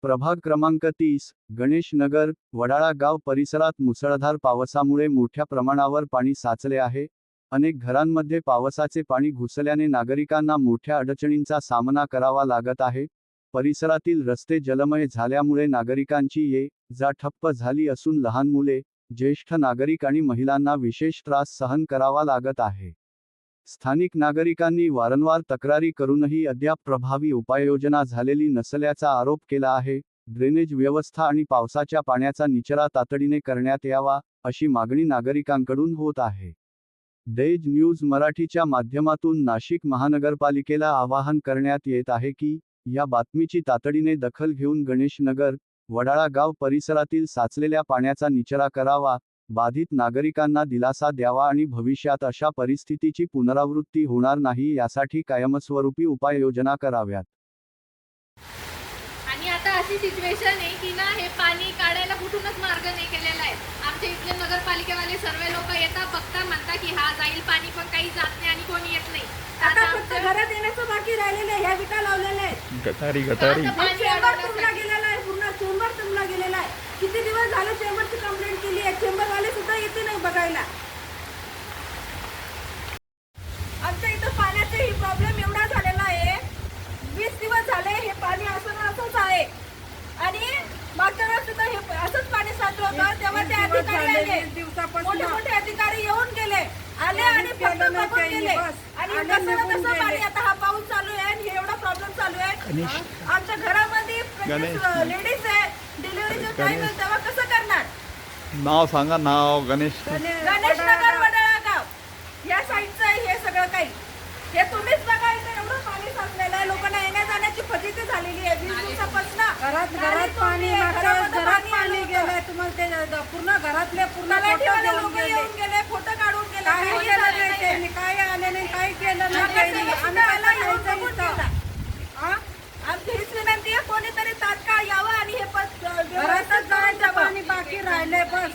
प्रभाग क्रमांक 30, गणेश नगर, वडाळा गाव परिसरात मुसळधार पावसामुळे मोठ्या प्रमाणावर पाणी साचले आहे. अनेक घरांमध्ये पावसाचे पाणी घुसल्याने नागरिकांना मोठ्या अडचणींचा सामना करावा लागत आहे. परिसरातील रस्ते जलमय झाल्यामुळे नागरिकांची ये-जा ठप्प झाली असून लहान मुले, ज्येष्ठ नागरिक आणि महिलांना विशेष त्रास सहन करावा लागत आहे. स्थानिक नागरिकांनी वारंवार तक्रारी करूनही अद्याप प्रभावी उपाययोजना झालेली नसल्याचा आरोप केला आहे. ड्रेनेज व्यवस्था आणि पावसाच्या पाण्याचा निचरा तातडीने करण्यात यावा, अशी मागणी नागरिकांकडून होत आहे. देज न्यूज मराठीच्या माध्यमातून नाशिक महानगरपालिकेला आवाहन करण्यात येत आहे की, या बातमीची तातडीने दखल घेऊन गणेश नगर, वडाळा गाव परिसरातील साचलेल्या पाण्याचा निचरा करावा, बाधित नागरिकांना दिलासा द्यावा आणि भविष्यात अशा परिस्थितीची पुनरावृत्ती होणार नाही यासाठी कायमस्वरूपी उपाययोजना कराव्यात. आणि आता अशी सिच्युएशन आहे की ना, हे पाणी काढायला कुठूनच मार्ग नाही केलेला आहे. आमच्या इथले नगरपालिकेवाले सर्व लोक येतात, बघता, म्हणतात की हा जाईल पाणी, पण काही जात नाही आणि कोणी येत नाही. आता फक्त घरात येण्याचं बाकी राहिलेलं आहे. ह्या विटा लावलेल्या आहेत, गटारी चेंबर तुमला गेलेला आहे, पूर्ण चेंबर तुमला गेलेला आहे. किती दिवस झाले चेंबरची कंप्लेंट केली आहे, चेंबरवाले सुद्धा येते नाही बघायला. आमच्या इथं पाण्याचा ही प्रॉब्लेम एवढा झालेला आहे, 20 दिवस झाले हे पाणी असंच आहे. आणि मागच्या वेळेस सुद्धा हे असंच पाणी साचलं होतं, तेव्हा ते अधिकारी आले, मोठे मोठे अधिकारी येऊन गेले, आले आणि फक्त बघून गेले. आणि कसं पाणी, आता हा पाऊस चालू आहे आणि हे एवढा प्रॉब्लेम चालू आहे. आमच्या घरामध्ये लेडीज आहे, डिलिव्हरीचा टाइम आहे, तेव्हा कसं करणार? नाव सांगा, नाव गणेश नगर वडाळा गाव या साईडचं आहे हे सगळं काही. हे तुम्हीच बघा, इथं एवढं पाणी साचलेलं आहे, लोकांना येण्या जाण्याची फजिती झालेली आहे. 20 दिवसापासून घरात पाणी गेलंय. तुम्हाला ते पूर्ण घरातले पूर्ण लोक येऊन गेले, फोटो काढून गेले, काय आले नाही, काय केलं नाही. आमची हीच विनंती आहे, कोणीतरी तात्काळ यावं आणि हे घरातच जाण्याचं पाणी बाकी राहिले बस.